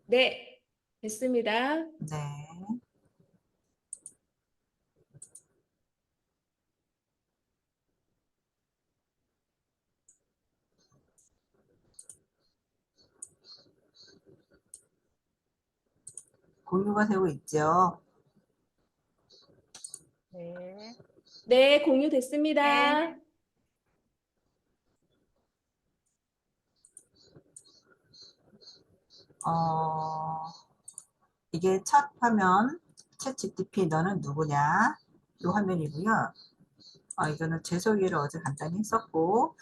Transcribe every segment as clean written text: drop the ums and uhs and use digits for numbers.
네, 됐습니다. 네. 공유가 되고 있죠. 네. 네, 네. 공유됐습니다. 어, 이게 첫 화면, 챗 GTP 너는 누구냐? 이 화면이고요. 이거는 제 소개를 어제 간단히 했었고,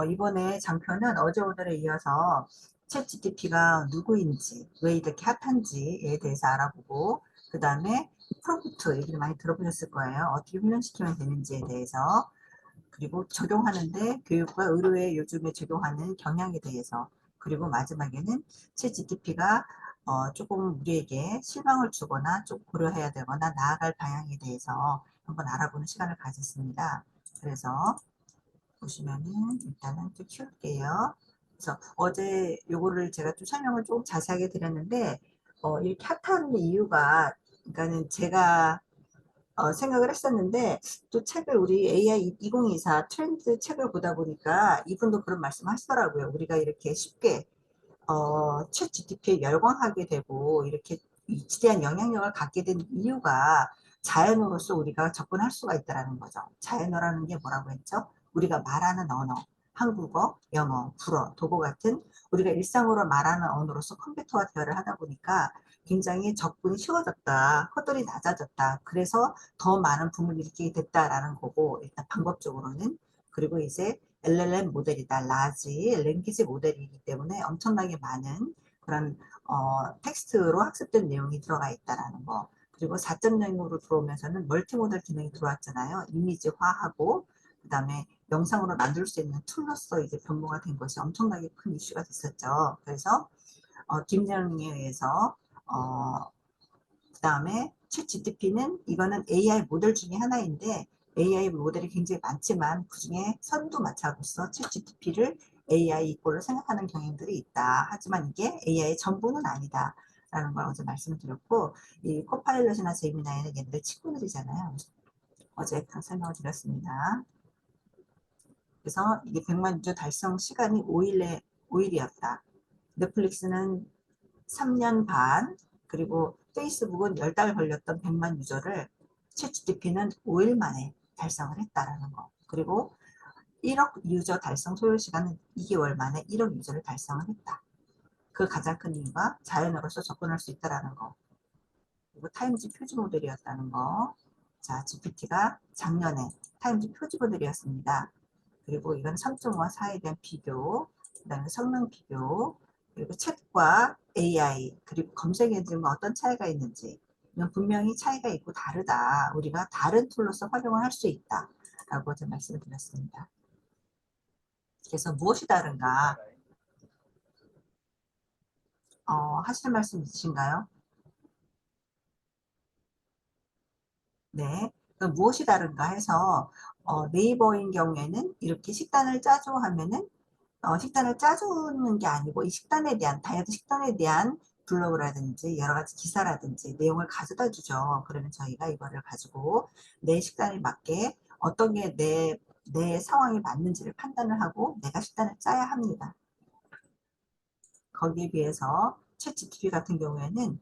이번에 장표는 어제 오늘에 이어서 챗 GTP가 누구인지, 왜 이렇게 핫한지에 대해서 알아보고, 그 다음에 프롬프트 얘기를 많이 들어보셨을 거예요. 어떻게 훈련시키면 되는지에 대해서, 그리고 적용하는데 교육과 의료에 요즘에 적용하는 경향에 대해서, 그리고 마지막에는 챗 GTP가 조금 우리에게 실망을 주거나 좀 고려해야 되거나 나아갈 방향에 대해서 한번 알아보는 시간을 가졌습니다. 그래서 보시면은 일단은 또 키울게요. 그래서 어제 요거를 제가 좀 설명을 좀 자세하게 드렸는데 이렇게 핫한 이유가, 그러니까는 제가 생각을 했었는데, 또 책을 우리 AI 2024 트렌드 책을 보다 보니까 이분도 그런 말씀 하시더라고요. 우리가 이렇게 쉽게 챗 GTP에 열광하게 되고 이렇게 지대한 영향력을 갖게 된 이유가 자연어로서 우리가 접근할 수가 있다는 거죠. 자연어라는 게 뭐라고 했죠? 우리가 말하는 언어, 한국어, 영어, 불어, 독어 같은 우리가 일상으로 말하는 언어로서 컴퓨터와 대화를 하다 보니까 굉장히 접근이 쉬워졌다, 허들이 낮아졌다. 그래서 더 많은 붐을 일으키게 됐다라는 거고, 일단 방법적으로는. 그리고 이제 LLM 모델이다. 라지 랭귀지 모델이기 때문에 엄청나게 많은 그런 텍스트로 학습된 내용이 들어가 있다라는 거. 그리고 4.0으로 들어오면서는 멀티모델 기능이 들어왔잖아요. 이미지화하고 그다음에 영상으로 만들 수 있는 툴로서 이제 변모가 된 것이 엄청나게 큰 이슈가 됐었죠. 그래서 딥러닝에 의해서 그다음에 챗 GTP는 이거는 AI 모델 중에 하나인데 AI 모델이 굉장히 많지만 그중에 선두마차로서 챗 GTP를 AI 이꼴로 생각하는 경향들이 있다. 하지만 이게 AI의 전부는 아니다. 라는 걸 어제 말씀을 드렸고, 이 코파일럿이나 제미나이는 얘네들 친구들이잖아요. 어제 설명을 드렸습니다. 그래서 이게 100만 유저 달성 시간이 5일이었다. 넷플릭스는 3년 반, 그리고 페이스북은 10달 걸렸던 100만 유저를 챗GPT는 5일 만에 달성을 했다라는 거. 그리고 1억 유저 달성 소요 시간은 2개월 만에 1억 유저를 달성을 했다. 그 가장 큰 이유가 자연어로서 접근할 수 있다라는 거. 그리고 타임지 표지 모델이었다는 거. 자, GPT가 작년에 타임지 표지 모델이었습니다. 그리고 이건 3.5와 4에 대한 비교, 그 다음에 성능 비교, 그리고 챗과 AI, 그리고 검색 엔진과 어떤 차이가 있는지, 이건 분명히 차이가 있고 다르다. 우리가 다른 툴로서 활용을 할 수 있다. 라고 좀 말씀을 드렸습니다. 그래서 무엇이 다른가? 하실 말씀 있으신가요? 네. 그럼 무엇이 다른가 해서 네이버인 경우에는 이렇게 식단을 짜줘 하면은 식단을 짜주는 게 아니고 이 식단에 대한 다이어트 식단에 대한 블로그라든지 여러 가지 기사라든지 내용을 가져다 주죠. 그러면 저희가 이거를 가지고 내 식단에 맞게 어떤 게 내 상황에 맞는지를 판단을 하고 내가 식단을 짜야 합니다. 거기에 비해서 챗 GTP 같은 경우에는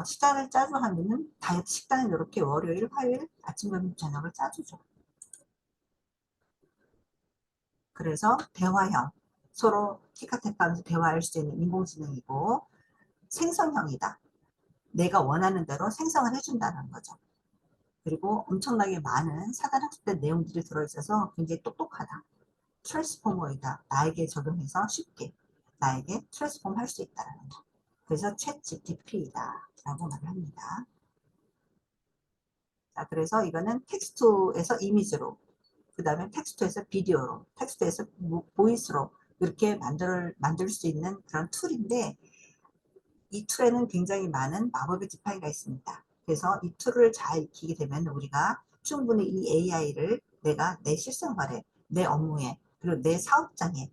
식단을 짜줘 하면은 다이어트 식단을 이렇게 월요일, 화요일 아침, 점심, 저녁을 짜주죠. 그래서 대화형, 서로 티카테카하면서 대화할 수 있는 인공지능이고 생성형이다. 내가 원하는 대로 생성을 해준다는 거죠. 그리고 엄청나게 많은 사단학습된 내용들이 들어있어서 굉장히 똑똑하다. 트랜스포머이다. 나에게 적용해서 쉽게 나에게 트랜스폼 할 수 있다는 거. 그래서 챗 GTP이다 라고 말을 합니다. 자, 그래서 이거는 텍스트에서 이미지로, 그 다음에 텍스트에서 비디오로, 텍스트에서 보이스로 이렇게 만들 수 있는 그런 툴인데 이 툴에는 굉장히 많은 마법의 지팡이가 있습니다. 그래서 이 툴을 잘 익히게 되면 우리가 충분히 이 AI를 내가 내 실생활에, 내 업무에, 그리고 내 사업장에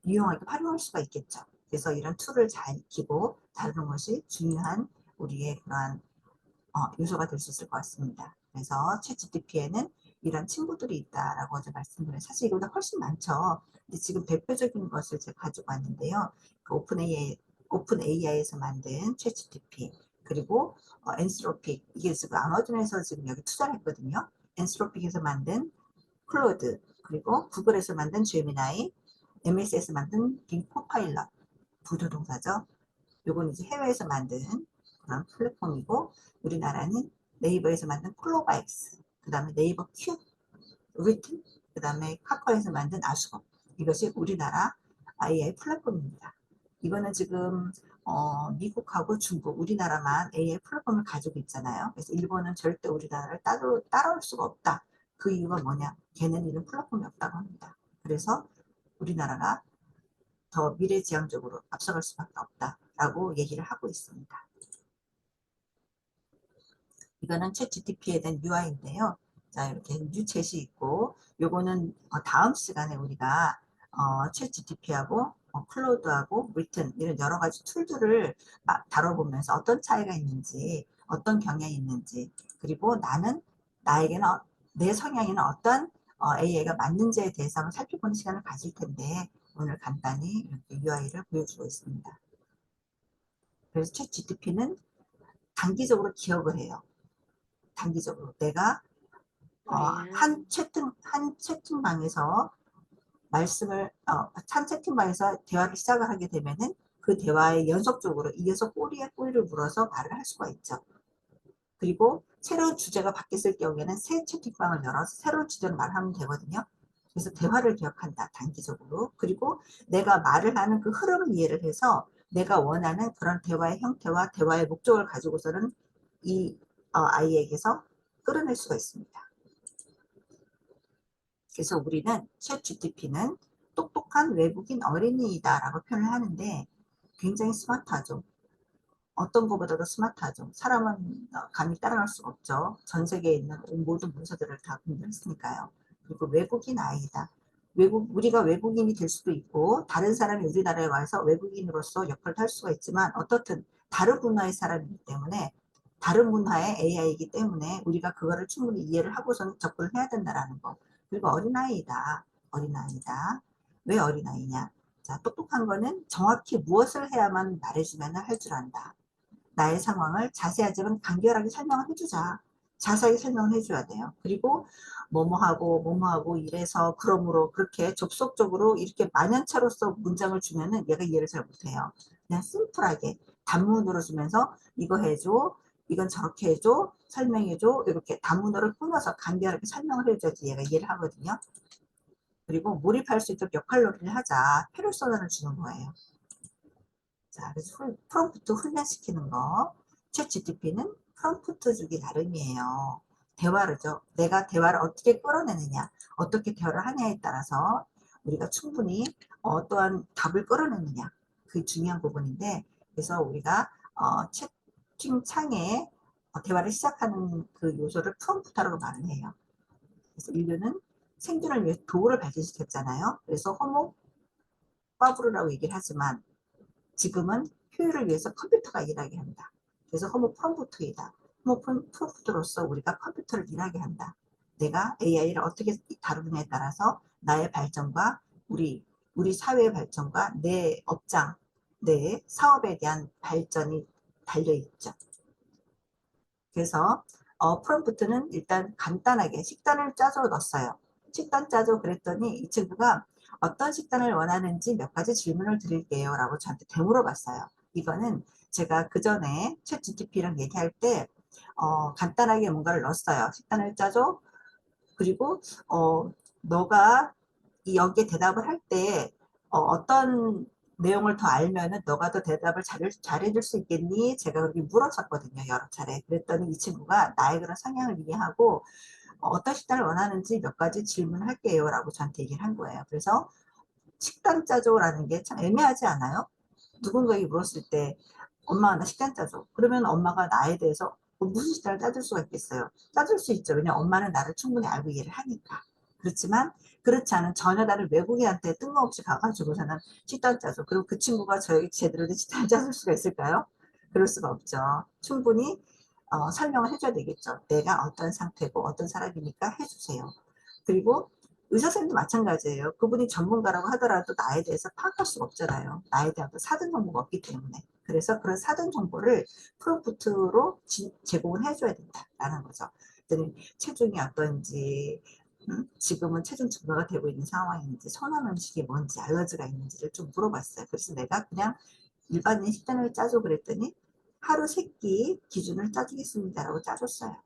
유용하게 활용할 수가 있겠죠. 그래서 이런 툴을 잘 익히고 다루는 것이 중요한 우리의 그러한 요소가 될 수 있을 것 같습니다. 그래서 챗GPT에는 이런 친구들이 있다라고 어제 말씀드려요. 사실 이거보다 훨씬 많죠. 근데 지금 대표적인 것을 제가 가지고 왔는데요. 그 오픈 AI에서 만든 챗GPT, 그리고 엔스로픽, 이게 지금 아마존에서 지금 여기 투자를 했거든요. 엔스로픽에서 만든 클로드, 그리고 구글에서 만든 제미나이, MS에서 만든 빅 코파일럿, 부조동사죠. 요건 이제 해외에서 만든 그런 플랫폼이고, 우리나라는 네이버에서 만든 클로바엑스, 그 다음에 네이버 큐, 리튼, 그 다음에 카카오에서 만든 아수거, 이것이 우리나라 AI 플랫폼입니다. 이거는 지금 미국하고 중국, 우리나라만 AI 플랫폼을 가지고 있잖아요. 그래서 일본은 절대 우리나라를 따라올 수가 없다. 그 이유가 뭐냐? 걔는 이런 플랫폼이 없다고 합니다. 그래서 우리나라가 더 미래지향적으로 앞서갈 수밖에 없다라고 얘기를 하고 있습니다. 이거는 챗 GTP에 대한 UI인데요. 자, 이렇게 뉴챗이 있고, 요거는 다음 시간에 우리가 챗 GTP하고 클로드하고 리튼 이런 여러 가지 툴들을 다뤄보면서 어떤 차이가 있는지, 어떤 경향이 있는지, 그리고 나에게는 내 성향에는 어떤 AI가 맞는지에 대해서 한번 살펴보는 시간을 가질 텐데, 오늘 간단히 이렇게 UI를 보여주고 있습니다. 그래서 챗 GTP는 단기적으로 기억을 해요. 단기적으로 내가 한 채팅방에서 한 채팅방에서 대화를 시작을 하게 되면은 그 대화에 연속적으로 이어서 꼬리에 꼬리를 물어서 말을 할 수가 있죠. 그리고 새로운 주제가 바뀌었을 경우에는 새 채팅방을 열어서 새로운 주제로 말하면 되거든요. 그래서 대화를 기억한다, 단기적으로. 그리고 내가 말을 하는 그 흐름을 이해를 해서 내가 원하는 그런 대화의 형태와 대화의 목적을 가지고서는 이 아이에게서 끌어낼 수가 있습니다. 그래서 우리는 챗 GTP는 똑똑한 외국인 어린이다 라고 표현을 하는데 굉장히 스마트하죠. 어떤 것보다도 스마트하죠. 사람은 감히 따라갈 수가 없죠. 전 세계에 있는 모든 문서들을 다 공부했으니까요. 그리고 외국인 아이다. 우리가 외국인이 될 수도 있고 다른 사람이 우리나라에 와서 외국인으로서 역할을 할 수가 있지만 어떻든 다른 문화의 사람이기 때문에 다른 문화의 AI이기 때문에 우리가 그거를 충분히 이해를 하고서는 접근을 해야 된다는 거. 그리고 어린아이다. 어린아이다. 왜 어린아이냐? 자, 똑똑한 거는 정확히 무엇을 해야만 말해주면 할 줄 안다. 나의 상황을 자세하지만 간결하게 설명을 해주자. 자세하게 설명을 해줘야 돼요. 그리고 뭐뭐하고 이래서 그러므로 그렇게 접속적으로 이렇게 만연차로서 문장을 주면은 얘가 이해를 잘 못해요. 그냥 심플하게 단문으로 주면서 이거 해줘, 이건 저렇게 해줘, 설명해줘, 이렇게 단문으로 끊어서 간결하게 설명을 해줘야지 얘가 이해를 하거든요. 그리고 몰입할 수 있도록 역할놀이를 하자. 필요성을 주는 거예요. 자, 그래서 프롬프트 훈련시키는 거. 챗 GTP는 프롬프트 주기 나름이에요. 대화를죠. 내가 대화를 어떻게 끌어내느냐, 어떻게 대화를 하냐에 따라서 우리가 충분히 어떠한 답을 끌어내느냐, 그게 중요한 부분인데, 그래서 우리가 채팅창에 대화를 시작하는 그 요소를 프롬프트라고 말을 해요. 그래서 인류는 생존을 위해 도구를 발전시켰잖아요. 그래서 호모 파브르라고 얘기를 하지만 지금은 효율을 위해서 컴퓨터가 일하게 한다. 그래서 호모 프롬프트이다. 호모 프롬프트로서 우리가 컴퓨터를 일하게 한다. 내가 AI를 어떻게 다루느냐에 따라서 나의 발전과 우리 사회의 발전과 내 업장, 내 사업에 대한 발전이 달려있죠. 그래서 프롬프트는 일단 간단하게 식단을 짜줘 넣었어요. 식단 짜줘 그랬더니 이 친구가 어떤 식단을 원하는지 몇 가지 질문을 드릴게요 라고 저한테 되물어봤어요. 이거는 제가 그 전에 챗 GTP랑 얘기할 때 간단하게 뭔가를 넣었어요. 식단을 짜줘. 그리고 너가 여기에 대답을 할 때 어떤 내용을 더 알면은 너가 더 대답을 잘해줄 수 있겠니? 제가 그렇게 물었었거든요. 여러 차례. 그랬더니 이 친구가 나의 그런 성향을 이해하고 어떤 식단을 원하는지 몇 가지 질문할게요. 라고 저한테 얘기를 한 거예요. 그래서 식단 짜줘라는 게 참 애매하지 않아요? 누군가에게 물었을 때 엄마 나 식단 짜줘. 그러면 엄마가 나에 대해서 무슨 식단을 짜줄 수가 있겠어요? 짜줄 수 있죠. 왜냐면 엄마는 나를 충분히 알고 이해를 하니까. 그렇지만 그렇지 않은 전혀 다른 외국인한테 뜬금없이 가가지고서는 식단 짜줘. 그리고 그 친구가 저에게 제대로 된 식단을 짜줄 수가 있을까요? 그럴 수가 없죠. 충분히 설명을 해줘야 되겠죠. 내가 어떤 상태고 어떤 사람이니까 해주세요. 그리고 의사 선생님도 마찬가지예요. 그분이 전문가라고 하더라도 나에 대해서 파악할 수가 없잖아요. 나에 대한 사전 정보가 없기 때문에. 그래서 그런 사전 정보를 프롬프트로 제공을 해줘야 된다라는 거죠. 그랬더니 체중이 어떤지, 지금은 체중 증가가 되고 있는 상황인지, 선호하는 음식이 뭔지, 알러지가 있는지를 좀 물어봤어요. 그래서 내가 그냥 일반인 식단을 짜줘 그랬더니 하루 3끼 기준을 짜주겠습니다라고 짜줬어요.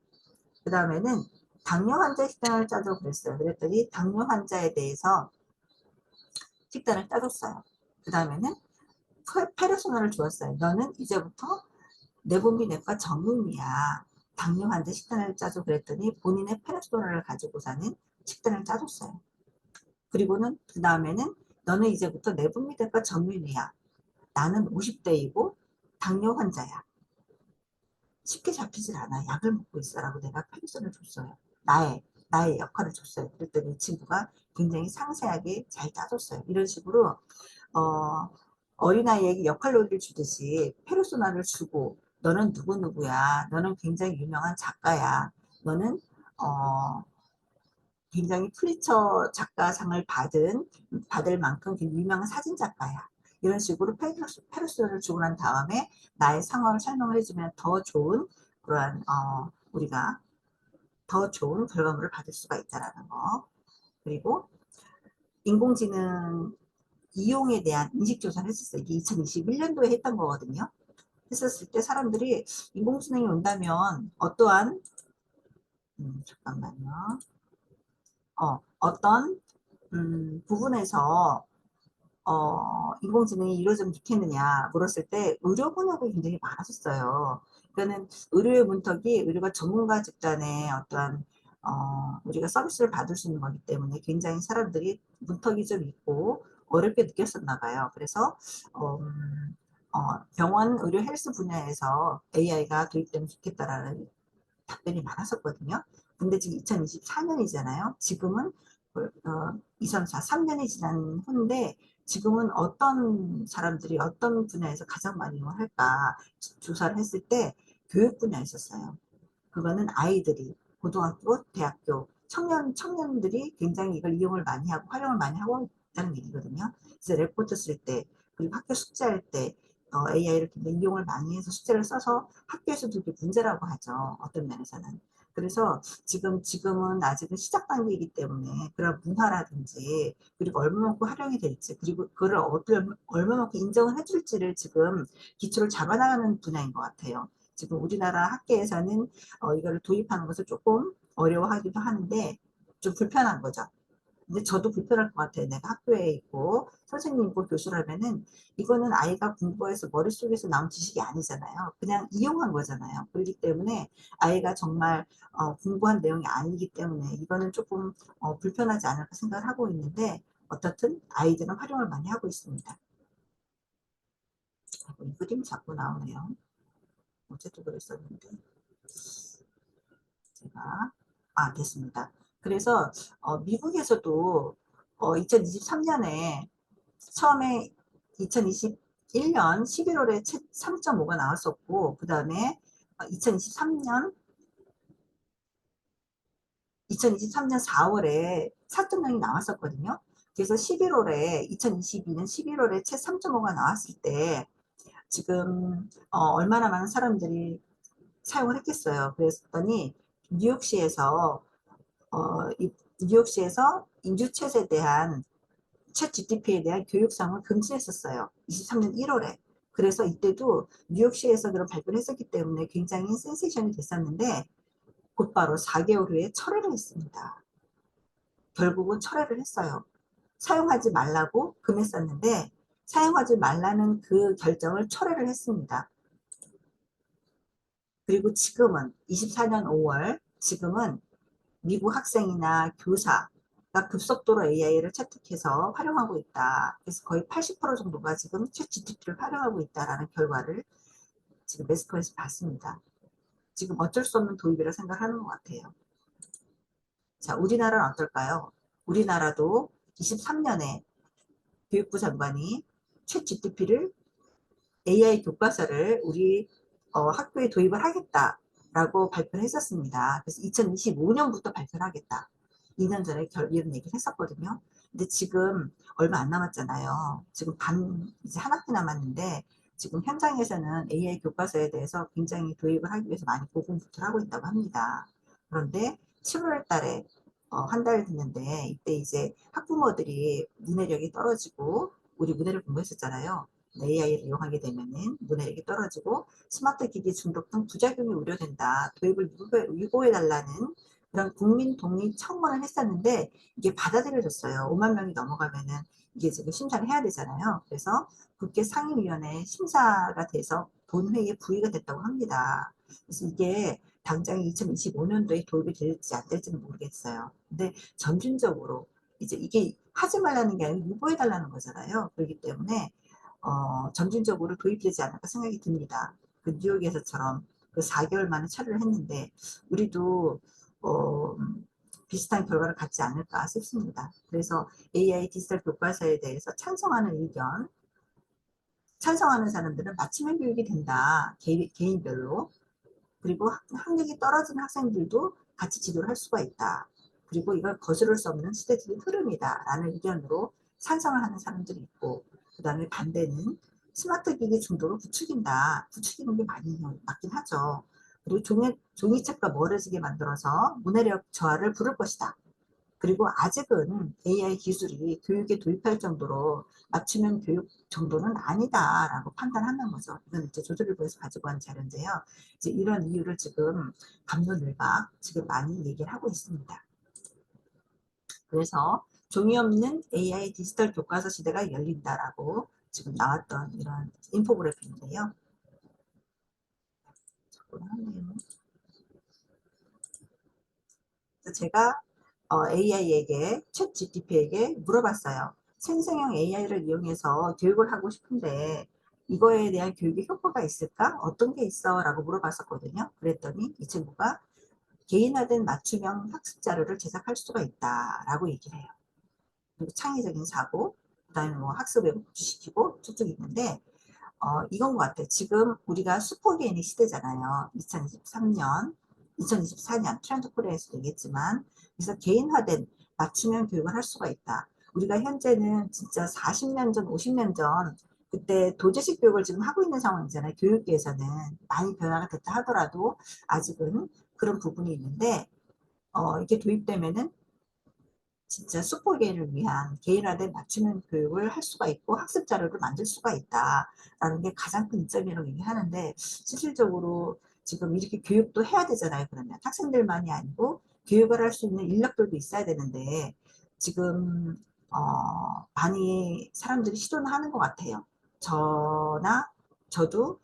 그 다음에는 당뇨 환자 식단을 짜줘 그랬어요. 그랬더니 당뇨 환자에 대해서 식단을 짜줬어요. 그 다음에는 페르소나를 주었어요. 너는 이제부터 내분비내과 전문의야. 당뇨 환자 식단을 짜줘 그랬더니 본인의 페르소나를 가지고 사는 식단을 짜줬어요. 그리고는 그 다음에는 너는 이제부터 내분비내과 전문의야. 나는 50대이고 당뇨 환자야. 쉽게 잡히질 않아. 약을 먹고 있어라고 내가 편의점을 줬어요. 나의 역할을 줬어요. 그랬더니 이 친구가 굉장히 상세하게 잘 짜줬어요. 이런 식으로 어린아이에게 역할놀이를 주듯이 페르소나를 주고 너는 누구누구야. 너는 굉장히 유명한 작가야. 너는 굉장히 플리처 작가상을 받을 만큼 유명한 사진 작가야. 이런 식으로 페르소나를 주고 난 다음에 나의 상황을 설명을 해주면 더 좋은 그러한 우리가 더 좋은 결과물을 받을 수가 있다라는 거. 그리고 인공지능 이용에 대한 인식조사를 했었어요. 이게 2021년도에 했던 거거든요. 했었을 때 사람들이 인공지능이 온다면 어떠한 잠깐만요. 어떤 부분에서 인공지능이 이루어지면 좋겠느냐 물었을 때 의료 번역이 굉장히 많았었어요. 그러니까는 의료의 문턱이 의료가 전문가 집단의 어떠한 우리가 서비스를 받을 수 있는 거기 때문에 굉장히 사람들이 문턱이 좀 있고 어렵게 느꼈었나 봐요. 그래서 병원 의료 헬스 분야에서 AI가 도입되면 좋겠다라는 답변이 많았었거든요. 근데 지금 2024년이잖아요. 지금은 2004, 3년이 지난 후인데 지금은 어떤 사람들이 어떤 분야에서 가장 많이 이용할까 조사를 했을 때 교육 분야에 있었어요. 그거는 아이들이 고등학교, 대학교, 청년들이 굉장히 이걸 이용을 많이 하고 활용을 많이 하고 있다는 얘기거든요. 그래서 레포트 쓸 때, 그리고 학교 숙제할 때 AI를 굉장히 이용을 많이 해서 숙제를 써서 학교에서도 그게 문제라고 하죠. 어떤 면에서는. 그래서 지금은 아직은 시작 단계이기 때문에 그런 문화라든지 그리고 얼마만큼 활용이 될지 그리고 그걸 얼마만큼 인정을 해줄지를 지금 기초를 잡아나가는 분야인 것 같아요. 지금 우리나라 학계에서는 이거를 도입하는 것을 조금 어려워하기도 하는데 좀 불편한 거죠. 근데 저도 불편할 것 같아요. 내가 학교에 있고 선생님이고 교수라면은 이거는 아이가 공부해서 머릿속에서 나온 지식이 아니잖아요. 그냥 이용한 거잖아요. 그렇기 때문에 아이가 정말 공부한 내용이 아니기 때문에 이거는 조금 불편하지 않을까 생각을 하고 있는데 어떻든 아이들은 활용을 많이 하고 있습니다. 이 그림이 자꾸 나오네요. 어제도 그랬었는데 제가 됐습니다. 그래서 미국에서도 2023년에 처음에 2021년 11월에 책 3.5가 나왔었고 그 다음에 2023년 4월에 4.0이 나왔었거든요. 그래서 11월에 2022년 11월에 책 3.5가 나왔을 때 지금 얼마나 많은 사람들이 사용을 했겠어요. 그랬더니 뉴욕시에서 뉴욕시에서 인주챗에 대한 챗 GTP에 대한 교육상을 금지했었어요. 23년 1월에. 그래서 이때도 뉴욕시에서 그런 발표를 했었기 때문에 굉장히 센세이션이 됐었는데 곧바로 4개월 후에 철회를 했습니다. 결국은 철회를 했어요. 사용하지 말라고 금했었는데 사용하지 말라는 그 결정을 철회를 했습니다. 그리고 지금은 24년 5월 지금은 미국 학생이나 교사가 급속도로 AI를 채택해서 활용하고 있다. 그래서 거의 80% 정도가 지금 챗 GTP를 활용하고 있다라는 결과를 지금 매스컴에서 봤습니다. 지금 어쩔 수 없는 도입이라 생각하는 것 같아요. 자, 우리나라는 어떨까요? 우리나라도 23년에 교육부 장관이 챗 GTP를 AI 교과서를 우리 학교에 도입을 하겠다라고 발표를 했었습니다. 그래서 2025년부터 발표를 하겠다. 2년 전에 이런 얘기를 했었거든요. 근데 지금 얼마 안 남았잖아요. 지금 이제 한 학기 남았는데 지금 현장에서는 AI 교과서에 대해서 굉장히 도입을 하기 위해서 많이 고군분투를 하고 있다고 합니다. 그런데 7월 달에 한 달 됐는데 이때 이제 학부모들이 문해력이 떨어지고 우리 문해를 공부했었잖아요. AI를 이용하게 되면은 문해력이 떨어지고 스마트 기기 중독 등 부작용이 우려된다. 도입을 유보해달라는 그런 국민 동의 청원을 했었는데 이게 받아들여졌어요. 5만 명이 넘어가면은 이게 지금 심사를 해야 되잖아요. 그래서 국회 상임위원회 심사가 돼서 본회의에 부의가 됐다고 합니다. 그래서 이게 당장 2025년도에 도입이 될지 안 될지는 모르겠어요. 근데 점진적으로 이제 이게 하지 말라는 게 아니고 유보해달라는 거잖아요. 그렇기 때문에 점진적으로 도입되지 않을까 생각이 듭니다. 그 뉴욕에서처럼 그 4개월 만에 처리를 했는데 우리도 어, 비슷한 결과를 갖지 않을까 싶습니다. 그래서 AI 디지털 교과서에 대해서 찬성하는 의견, 찬성하는 사람들은 맞춤형 교육이 된다. 개인별로. 그리고 학력이 떨어진 학생들도 같이 지도를 할 수가 있다. 그리고 이걸 거스를 수 없는 시대적인 흐름이다. 라는 의견으로 찬성을 하는 사람들이 있고, 그 다음에 반대는 스마트 기기 중독을 부추긴다. 부추기는 게 맞긴 하죠. 그리고 종이책과 멀어지게 만들어서 문해력 저하를 부를 것이다. 그리고 아직은 AI 기술이 교육에 도입할 정도로 맞춤형 교육 정도는 아니다라고 판단하는 거죠. 이건 이제 조선일보에서 가지고 온 자료인데요. 이제 이런 이유를 지금 갑론을박 지금 많이 얘기를 하고 있습니다. 그래서 종이 없는 AI 디지털 교과서 시대가 열린다라고 지금 나왔던 이런 인포그래픽인데요. 제가 AI에게, 챗 GTP에게 물어봤어요. 생성형 AI를 이용해서 교육을 하고 싶은데 이거에 대한 교육의 효과가 있을까? 어떤 게 있어? 라고 물어봤었거든요. 그랬더니 이 친구가 개인화된 맞춤형 학습 자료를 제작할 수가 있다라고 얘기를 해요. 그리고 창의적인 사고, 그다음에 뭐 학습에 복지시키고 쭉쭉 있는데 이건 것 같아요. 지금 우리가 슈퍼게인의 시대잖아요. 2023년, 2024년 트렌드 코리아에서도 얘기했지만 그래서 개인화된 맞춤형 교육을 할 수가 있다. 우리가 현재는 진짜 40년 전, 50년 전 그때 도제식 교육을 지금 하고 있는 상황이잖아요. 교육계에서는 많이 변화가 됐다 하더라도 아직은 그런 부분이 있는데 이게 도입되면은 진짜 슈퍼개인을 위한 개인화된 맞춤형 교육을 할 수가 있고 학습 자료를 만들 수가 있다라는 게 가장 큰 이점이라고 얘기하는데 실질적으로 지금 이렇게 교육도 해야 되잖아요. 그러면 학생들만이 아니고 교육을 할 수 있는 인력들도 있어야 되는데 지금 많이 사람들이 시도는 하는 것 같아요. 저도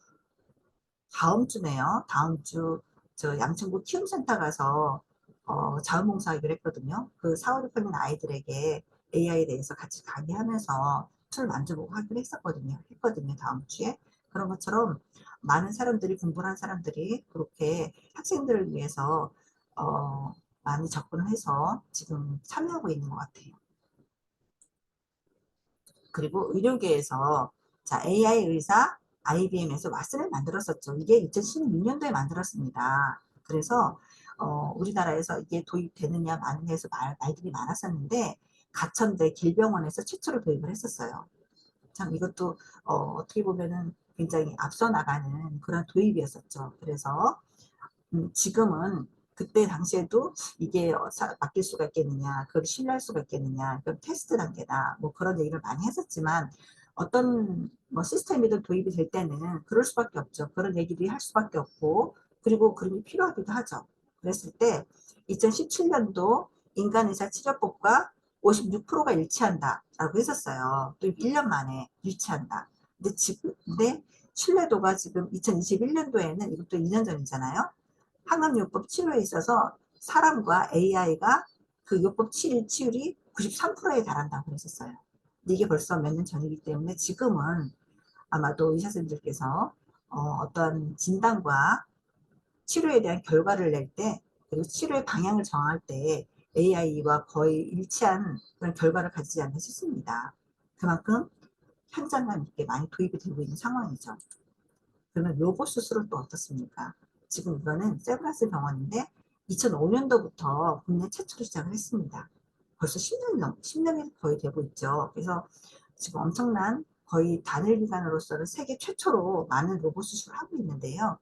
다음 주네요. 다음 주 저 양천구 키움센터 가서 자원봉사하기로 했거든요. 그 4, 5, 6학년 아이들에게 AI에 대해서 같이 강의하면서 툴 만져보고 하기로 했거든요. 다음 주에. 그런 것처럼 많은 사람들이, 공부를 한 사람들이 그렇게 학생들을 위해서 많이 접근을 해서 지금 참여하고 있는 것 같아요. 그리고 의료계에서 자, AI 의사 IBM에서 왓슨을 만들었었죠. 이게 2016년도에 만들었습니다. 그래서 우리나라에서 이게 도입되느냐 마느냐에서 말들이 많았었는데 가천대 길병원에서 최초로 도입을 했었어요. 참 이것도 어떻게 보면은 굉장히 앞서 나가는 그런 도입이었었죠. 그래서 지금은 그때 당시에도 이게 맡길 수가 있겠느냐, 그걸 신뢰할 수가 있겠느냐, 그럼 테스트 단계다, 뭐 그런 얘기를 많이 했었지만 어떤 뭐 시스템이든 도입이 될 때는 그럴 수밖에 없죠. 그런 얘기들이 할 수밖에 없고, 그리고 그런 게 필요하기도 하죠. 그랬을 때 2017년도 인간의사치료법과 56%가 일치한다라고 했었어요. 또 1년 만에 일치한다. 근데 신뢰도가 지금 2021년도에는 이것도 2년 전이잖아요. 항암요법 치료에 있어서 사람과 AI가 그 요법 치율이 93%에 달한다고 그랬었어요. 근데 이게 벌써 몇 년 전이기 때문에 지금은 아마도 의사 선생님들께서 어떤 진단과 치료에 대한 결과를 낼 때, 그리고 치료의 방향을 정할 때 AI와 거의 일치한 그런 결과를 가지지 않나 싶습니다. 그만큼 현장감 있게 많이 도입이 되고 있는 상황이죠. 그러면 로봇 수술은 또 어떻습니까? 지금 이거는 세브란스 병원인데 2005년도부터 국내 최초로 시작을 했습니다. 벌써 10년이 거의 되고 있죠. 그래서 지금 엄청난 거의 단일 기관으로서는 세계 최초로 많은 로봇 수술을 하고 있는데요.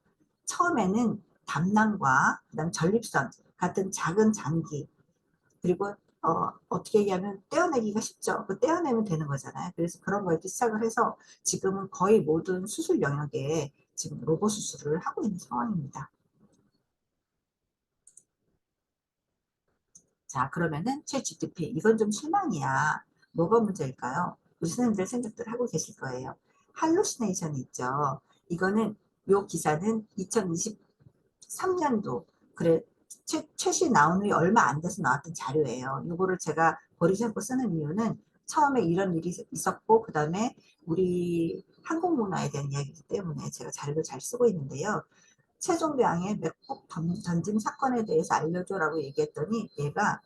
처음에는 담낭과 그다음 전립선 같은 작은 장기 그리고 어떻게 얘기하면 떼어내기가 쉽죠. 그 떼어내면 되는 거잖아요. 그래서 그런 거에 시작을 해서 지금은 거의 모든 수술 영역에 지금 로봇 수술을 하고 있는 상황입니다. 자, 그러면은 챗GPT 이건 좀 실망이야. 뭐가 문제일까요? 우리 선생님들 생각들 하고 계실 거예요. 할루시네이션이 있죠. 이거는 요 기사는 2023년도 그래 최시 나온 후에 얼마 안 돼서 나왔던 자료예요. 이거를 제가 버리지 않고 쓰는 이유는 처음에 이런 일이 있었고 그 다음에 우리 한국 문화에 대한 이야기이기 때문에 제가 자료를 잘 쓰고 있는데요. 최종병의 맥북 전짐 사건에 대해서 알려줘라고 얘기했더니 얘가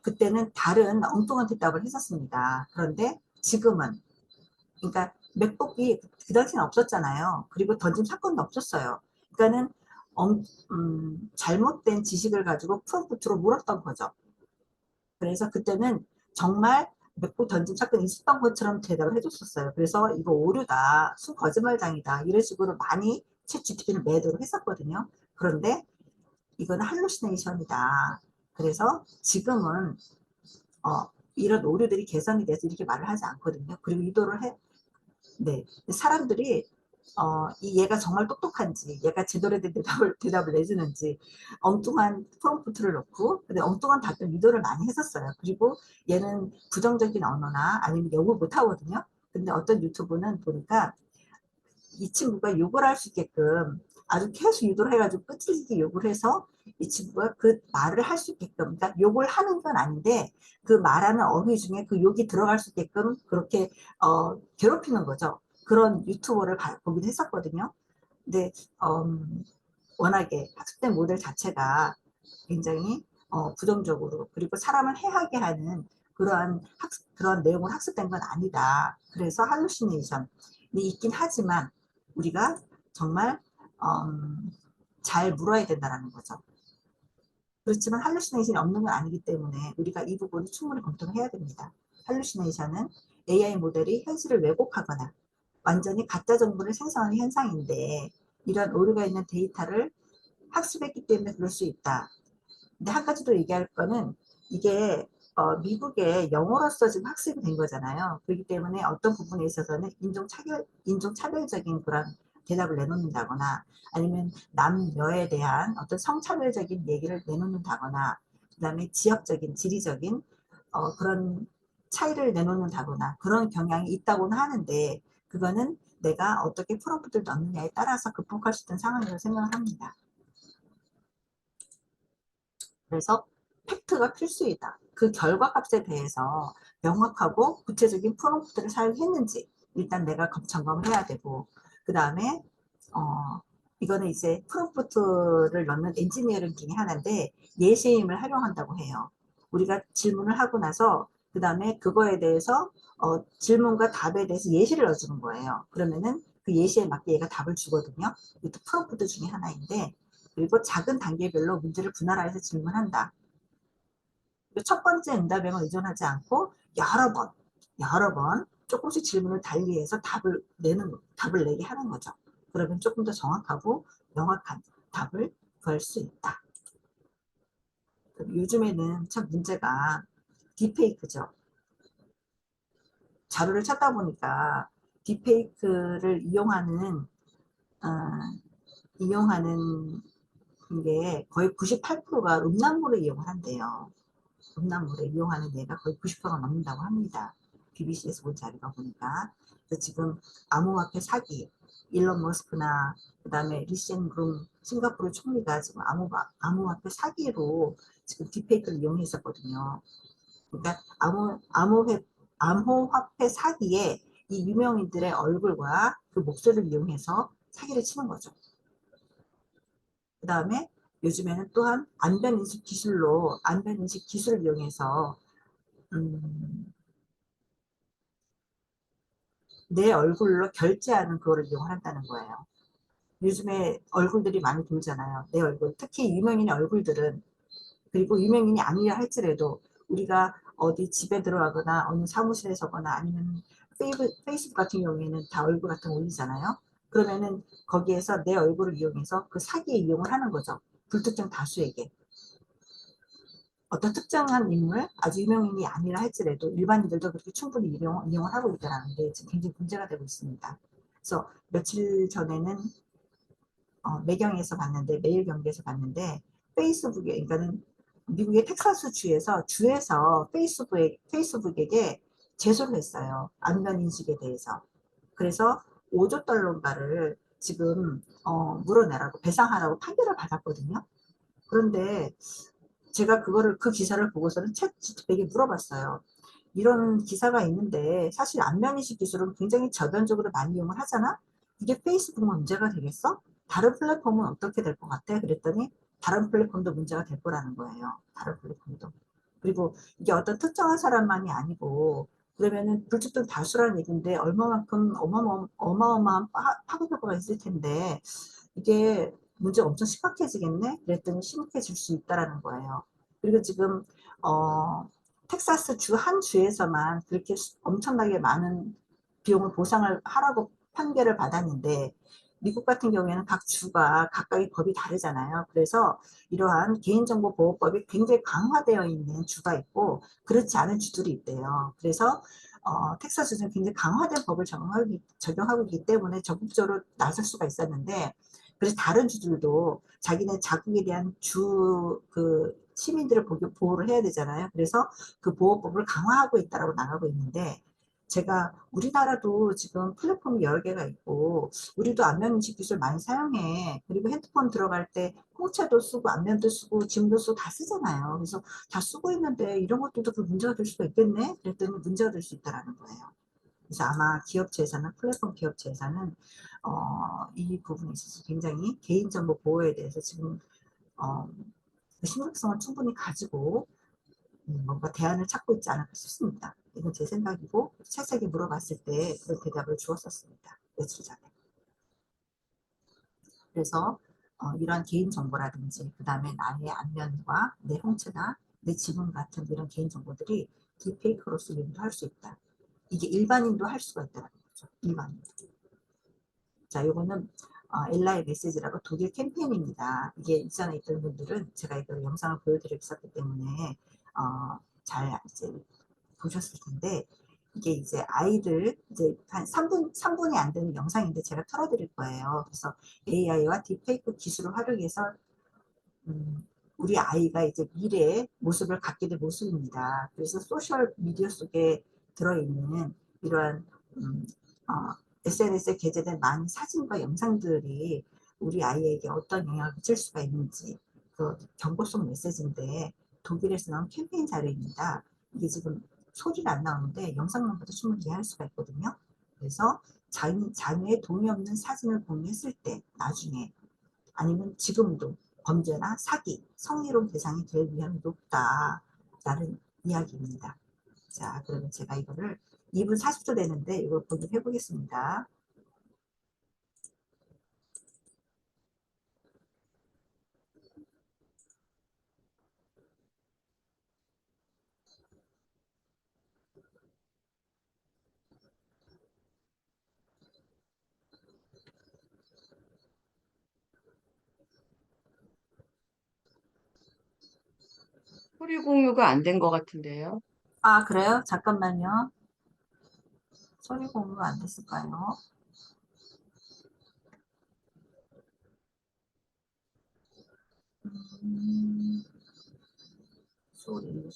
그때는 다른 엉뚱한 대답을 했었습니다. 그런데 지금은 그러니까 맥북이 그 당시는 없었잖아요. 그리고 던짐 사건도 없었어요. 그러니까는 잘못된 지식을 가지고 프롬프트로 물었던 거죠. 그래서 그때는 정말 맥북 던짐 사건이 있었던 것처럼 대답을 해줬었어요. 그래서 이거 오류다, 순 거짓말장이다 이런 식으로 많이 챗 GPT를 매도를 했었거든요. 그런데 이건 할루시네이션이다. 그래서 지금은 이런 오류들이 개선이 돼서 이렇게 말을 하지 않거든요. 그리고 의도를 해, 네. 사람들이 이 얘가 정말 똑똑한지, 얘가 제대로 된 대답을 내주는지, 엉뚱한 프롬프트를 넣고, 근데 엉뚱한 답변 유도를 많이 했었어요. 그리고 얘는 부정적인 언어나 아니면 욕을 못 하거든요. 근데 어떤 유튜브는 보니까 이 친구가 욕을 할 수 있게끔 아주 계속 유도를 해가지고 끄질기게 욕을 해서 이 친구가 그 말을 할 수 있게끔, 그러니까 욕을 하는 건 아닌데 그 말하는 어휘 중에 그 욕이 들어갈 수 있게끔 그렇게 괴롭히는 거죠. 그런 유튜버를 보기도 했었거든요. 근데 워낙에 학습된 모델 자체가 굉장히 부정적으로 그리고 사람을 해하게 하는 그런 내용을 학습된 건 아니다. 그래서 할루시네이션이 있긴 하지만 우리가 정말 잘 물어야 된다는 거죠. 그렇지만 할루시네이션이 없는 건 아니기 때문에 우리가 이 부분을 충분히 검토해야 됩니다. 할루시네이션은 AI 모델이 현실을 왜곡하거나 완전히 가짜 정보를 생성하는 현상인데 이런 오류가 있는 데이터를 학습했기 때문에 그럴 수 있다. 근데 한 가지 더 얘기할 거는 이게 미국의 영어로서 지금 학습이 된 거잖아요. 그렇기 때문에 어떤 부분에 있어서는 인종차별적인 그런 대답을 내놓는다거나 아니면 남녀에 대한 어떤 성차별적인 얘기를 내놓는다거나 그 다음에 지역적인, 지리적인 그런 차이를 내놓는다거나 그런 경향이 있다고는 하는데 그거는 내가 어떻게 프롬프트를 넣느냐에 따라서 극복할 수 있는 상황이라고 생각을 합니다. 그래서 팩트가 필수이다. 그 결과값에 대해서 명확하고 구체적인 프롬프트를 사용했는지 일단 내가 점검을 해야 되고 그 다음에 이거는 이제 프롬프트를 넣는 엔지니어링 중에 하나인데 예시임을 활용한다고 해요. 우리가 질문을 하고 나서 그 다음에 그거에 대해서 질문과 답에 대해서 예시를 넣어주는 거예요. 그러면은 그 예시에 맞게 얘가 답을 주거든요. 이것도 프롬프트 중에 하나인데 그리고 작은 단계별로 문제를 분할해서 질문한다. 첫 번째 응답에만 의존하지 않고 여러 번 조금씩 질문을 달리해서 답을 내게 하는 거죠. 그러면 조금 더 정확하고 명확한 답을 구할 수 있다. 요즘에는 참 문제가 딥페이크죠. 자료를 찾다 보니까 딥페이크를 어, 이용하는 게 거의 98%가 음란물을 이용을 한대요. 음란물을 이용하는 데가 거의 90%가 넘는다고 합니다. BBC에서 본 자료가 보니까. 그래서 지금 암호화폐 사기, 일론 머스크나 그다음에 리센그룹 싱가포르 총리가 지금 암호화폐 사기로 지금 딥페이크를 이용했었거든요. 그러니까 암호화폐 사기에 이 유명인들의 얼굴과 그 목소리를 이용해서 사기를 치는 거죠. 그 다음에 요즘에는 또한 안면인식 기술을 이용해서 내 얼굴로 결제하는 그거를 이용한다는 거예요. 요즘에 얼굴들이 많이 돌잖아요. 내 얼굴. 특히 유명인의 얼굴들은, 그리고 유명인이 아니라 할지라도 우리가 어디 집에 들어가거나 어느 사무실에서거나 아니면 페이스북 같은 경우에는 다 얼굴 같은 거 올리잖아요. 그러면은 거기에서 내 얼굴을 이용해서 그 사기에 이용을 하는 거죠. 불특정 다수에게. 어떤 특정한 인물, 아주 유명인이 아니라 할지라도 일반인들도 그렇게 충분히 이용을 하고 있다는 게 지금 굉장히 문제가 되고 있습니다. 그래서 며칠 전에는 매경에서 봤는데, 매일 경기에서 봤는데, 페이스북에, 그러니까는 미국의 텍사스 주에서 페이스북에게 제소를 했어요. 안면 인식에 대해서. 그래서 5조 달러인가를 지금 물어내라고, 배상하라고 판결을 받았거든요. 그런데 제가 그 기사를 보고서는 챗GPT에게 물어봤어요. 이런 기사가 있는데 사실 안면인식 기술은 굉장히 저변적으로 많이 이용을 하잖아? 이게 페이스북만 문제가 되겠어? 다른 플랫폼은 어떻게 될 것 같아? 그랬더니 다른 플랫폼도 문제가 될 거라는 거예요. 다른 플랫폼도. 그리고 이게 어떤 특정한 사람만이 아니고 그러면은 불특정 다수라는 얘기인데 얼마만큼 어마어마한 파급 효과가 있을 텐데 이게 문제가 엄청 심각해지겠네? 그랬더니 심각해질 수 있다라는 거예요. 그리고 지금 텍사스 주 한 주에서만 그렇게 엄청나게 많은 비용을 보상을 하라고 판결을 받았는데 미국 같은 경우에는 각 주가 각각의 법이 다르잖아요. 그래서 이러한 개인정보보호법이 굉장히 강화되어 있는 주가 있고 그렇지 않은 주들이 있대요. 그래서 텍사스는 굉장히 강화된 법을 적용하고 있기 때문에 적극적으로 나설 수가 있었는데 그래서 다른 주들도 자기네 자국에 대한 시민들을 보호를 해야 되잖아요. 그래서 그 보호법을 강화하고 있다라고 나가고 있는데 제가 우리나라도 지금 플랫폼이 여러 개가 있고 우리도 안면인식 기술 많이 사용해. 그리고 핸드폰 들어갈 때 홍채도 쓰고 안면도 쓰고 지문도 쓰고 다 쓰잖아요. 그래서 다 쓰고 있는데 이런 것들도 그 문제가 될 수가 있겠네? 그랬더니 문제가 될 수 있다라는 거예요. 그래서 아마 기업체에서는 플랫폼 기업체에서는 이 부분에 있어서 굉장히 개인정보 보호에 대해서 지금 어, 심각성을 충분히 가지고 뭔가 대안을 찾고 있지 않을까 싶습니다. 이건 제 생각이고 책에게 물어봤을 때 그런 대답을 주었었습니다. 며칠 전에. 그래서 이러한 개인정보라든지 그 다음에 나의 안면과 내 홍채나 내 지문 같은 이런 개인정보들이 딥페이크로서 이용도 할 수 있다. 이게 일반인도 할 수가 있다는 거죠. 일반인. 자, 요거는 엘라의 메시지라고 독일 캠페인입니다. 이게 이전에 있던 분들은 제가 이걸 영상을 보여드리고 있었기 때문에 잘 이제 보셨을 텐데 이게 이제 아이들 이제 한 3분이 안 되는 영상인데 제가 털어드릴 거예요. 그래서 AI와 딥페이크 기술을 활용해서 우리 아이가 이제 미래의 모습을 갖게 될 모습입니다. 그래서 소셜 미디어 속에 들어있는 이러한 SNS에 게재된 많은 사진과 영상들이 우리 아이에게 어떤 영향을 미칠 수가 있는지 그 경고성 메시지인데 독일에서 나온 캠페인 자료입니다. 이게 지금 소리가 안 나오는데 영상만 봐도 충분히 이해할 수가 있거든요. 그래서 자녀의 동의 없는 사진을 공유했을 때 나중에 아니면 지금도 범죄나 사기, 성희롱 대상이 될 위험이 높다라는 이야기입니다. 자, 그러면 제가 이거를 2분 40초 되는데 이걸 보기 해보겠습니다. 소리 공유가 안 된 것 같은데요. 아, 그래요? 잠깐만요. 소리 공유가 안 됐을까요? 음, 소리.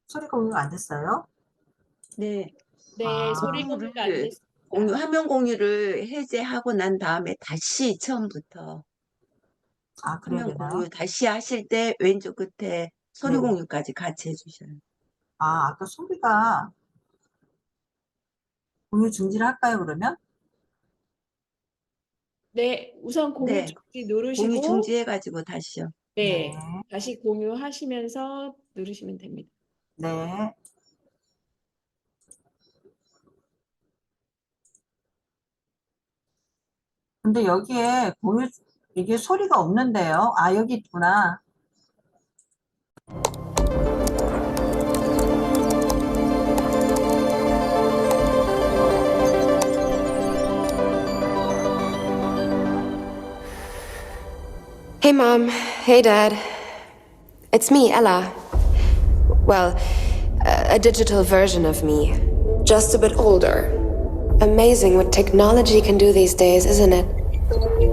소리 공유가 안 됐어요? 네, 네, 소리 아, 공유가 안 공유를, 됐습니다. 화면 공유를 해제하고 난 다음에 다시 처음부터 그래야 화면 되나요? 공유 다시 하실 때 왼쪽 끝에 소리 네네. 공유까지 같이 해주셔요. 아까 소리가 공유 중지를 할까요, 그러면? 네, 우선 공유 네. 중지 공유 누르시고, 중지해가지고 다시요. 네. 네, 다시 공유하시면서 누르시면 됩니다. 네. 근데 여기에 공유, 이게 소리가 없는데요. 아, 여기 있구나. Hey, Mom. Hey, Dad. It's me, Ella. Well, a digital version of me. Just a bit older. Amazing what technology can do these days, isn't it?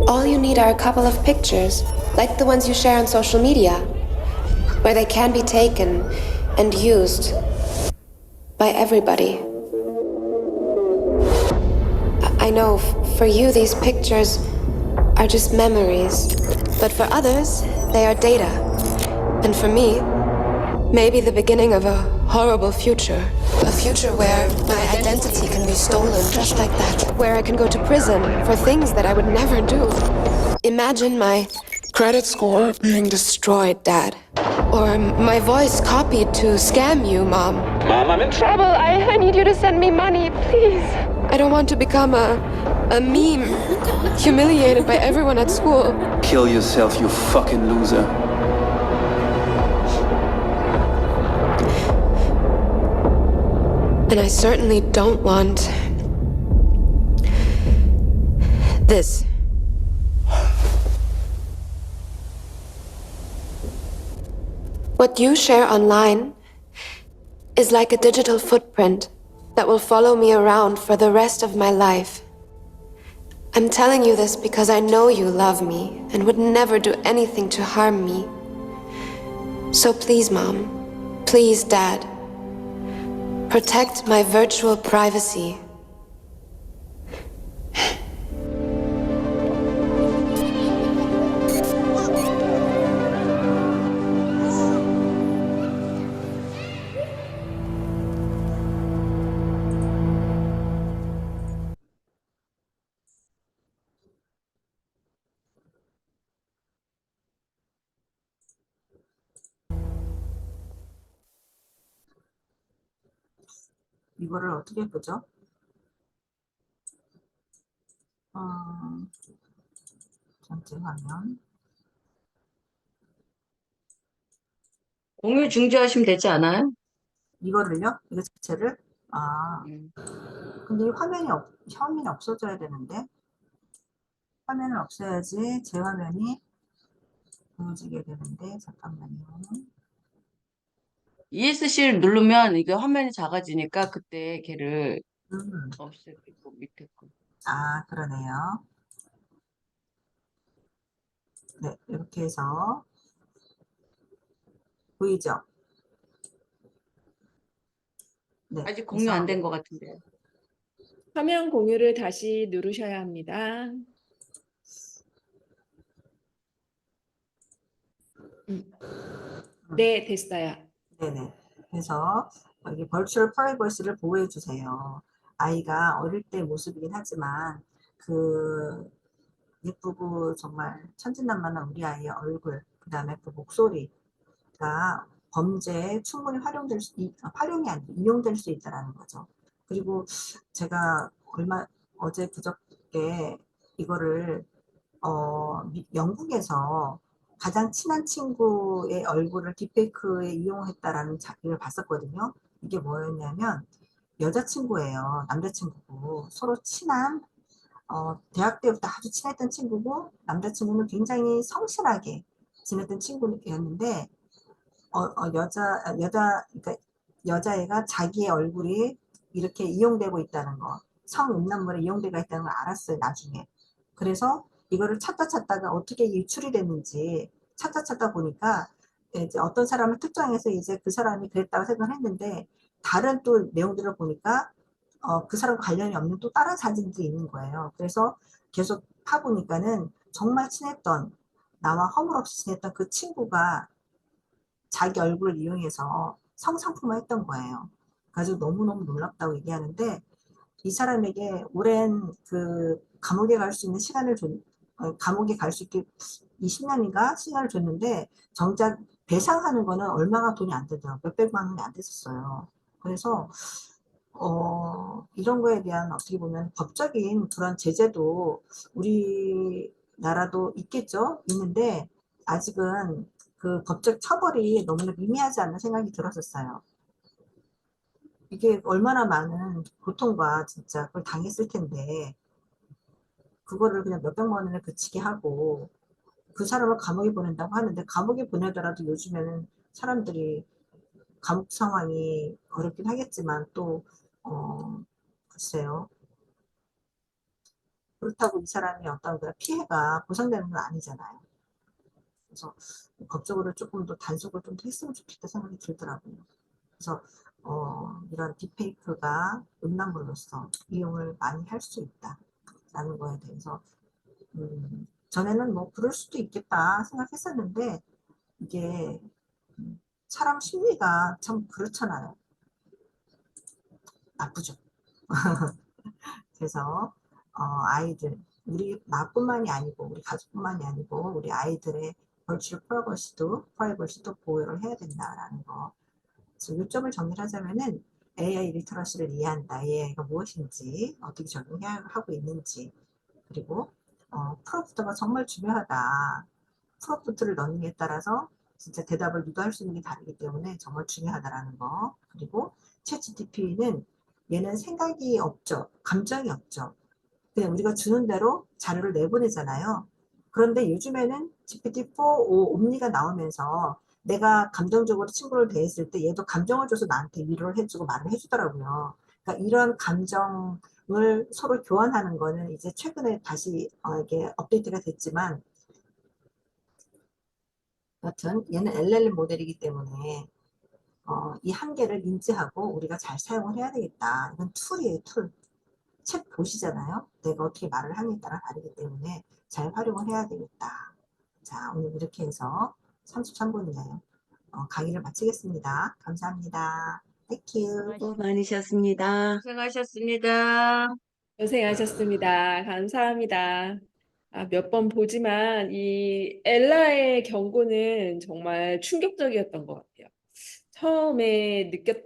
All you need are a couple of pictures, like the ones you share on social media, where they can be taken and used by everybody. I know for you, these pictures are just memories, but for others, they are data. And for me, maybe the beginning of a horrible future. A future where my identity can be stolen just like that. Where I can go to prison for things that I would never do. Imagine my credit score being destroyed, Dad. Or my voice copied to scam you, Mom. Mom, I'm in trouble. I need you to send me money, please. I don't want to become a meme, humiliated by everyone at school. Kill yourself, you fucking loser. And I certainly don't want this. What you share online is like a digital footprint that will follow me around for the rest of my life. I'm telling you this because I know you love me and would never do anything to harm me. So please, Mom, please, Dad, protect my virtual privacy. 이거를 어떻게 보죠? 어, 전체 화면. 공유 중지하시면 되지 않아요? 이거를요? 이거 자체를? 아, 음. 근데 이 화면이 없어져야 되는데. 화면을 없애야지 제 화면이 보여지게 되는데, 잠깐만요. ESC를 누르면 이게 화면이 작아지니까 그때 걔를 음, 없애고 밑에 거. 아, 그러네요. 네, 이렇게 해서 보이죠? 네, 아직 공유 안 그래서 된 것 같은데. 화면 공유를 다시 누르셔야 합니다. 네, 됐어요. 네네. 그래서 여기 벌추얼 프라이버시를 보호해 주세요. 아이가 어릴 때 모습이긴 하지만 그 예쁘고 정말 천진난만한 우리 아이의 얼굴, 그 다음에 그 목소리가 범죄에 충분히 활용이 아니고 이용될 수 있다라는 거죠. 그리고 제가 어제 그저께 이거를 영국에서 가장 친한 친구의 얼굴을 딥페이크에 이용했다라는 자료를 봤었거든요. 이게 뭐였냐면 여자친구예요. 남자친구고 서로 친한 대학 때부터 아주 친했던 친구고 남자친구는 굉장히 성실하게 지냈던 친구였는데 그러니까 여자애가 자기의 얼굴이 이렇게 이용되고 있다는 거, 성음란물에 이용되고 있다는 걸 알았어요, 나중에. 그래서 이거를 찾다가 어떻게 유출이 됐는지 찾다 보니까 이제 어떤 사람을 특정해서 이제 그 사람이 그랬다고 생각을 했는데 다른 또 내용들을 보니까 그 사람과 관련이 없는 또 다른 사진들이 있는 거예요. 그래서 계속 파보니까는 정말 친했던 나와 허물없이 지냈던 그 친구가 자기 얼굴을 이용해서 성상품화 했던 거예요. 그래서 너무너무 놀랍다고 얘기하는데 이 사람에게 오랜 그 감옥에 갈 수 있는 시간을 감옥에 갈 수 있게 20년인가 시간을 줬는데 정작 배상하는 거는 얼마가 돈이 안 되더라고요. 몇백만 원이 안 됐었어요. 그래서 이런 거에 대한 어떻게 보면 법적인 그런 제재도 우리나라도 있겠죠? 있는데 아직은 그 법적 처벌이 너무나 미미하지 않나 생각이 들었었어요. 이게 얼마나 많은 고통과 진짜 그걸 당했을 텐데 그거를 그냥 몇백만 원에 그치게 하고 그 사람을 감옥에 보낸다고 하는데 감옥에 보내더라도 요즘에는 사람들이 감옥 상황이 어렵긴 하겠지만 또 글쎄요. 그렇다고 이 사람이 어떤 그 피해가 보상되는 건 아니잖아요. 그래서 법적으로 조금 더 단속을 좀 더 했으면 좋겠다 생각이 들더라고요. 그래서 이런 딥페이크가 음란물로서 이용을 많이 할 수 있다라는 거에 대해서 전에는 뭐 그럴 수도 있겠다 생각했었는데 이게 사람 심리가 참 그렇잖아요. 나쁘죠. 그래서 아이들 우리 나뿐만이 아니고 우리 가족뿐만이 아니고 우리 아이들의 벌추 프라이버시도 보호를 해야 된다라는 거. 그래서 요점을 정리하자면은 AI 리터러시를 이해한다. AI가 무엇인지 어떻게 적용하고 있는지 그리고 프롬프트가 정말 중요하다. 프롬프트를 넣느냐에 따라서 진짜 대답을 유도할 수 있는 게 다르기 때문에 정말 중요하다라는 거. 그리고 챗GPT는 얘는 생각이 없죠. 감정이 없죠. 그냥 우리가 주는 대로 자료를 내보내잖아요. 그런데 요즘에는 GPT-4, 옴니가 나오면서 내가 감정적으로 친구를 대했을 때 얘도 감정을 줘서 나한테 위로를 해주고 말을 해주더라고요. 그러니까 이런 감정을 서로 교환하는 거는 이제 최근에 다시 이게 업데이트가 됐지만 여튼 얘는 LLM 모델이기 때문에 이 한계를 인지하고 우리가 잘 사용을 해야 되겠다. 이건 툴이에요, 툴. 책 보시잖아요. 내가 어떻게 말을 하느냐에 따라 다르기 때문에 잘 활용을 해야 되겠다. 자, 오늘 이렇게 해서 33분이네요. 강의를 마치겠습니다. 감사합니다. Thank you. 수고 많으셨습니다. 고생하셨습니다. 고생하셨습니다. 감사합니다. 몇 번 보지만 이 엘라의 경고는 정말 충격적이었던 것 같아요. 처음에 느꼈던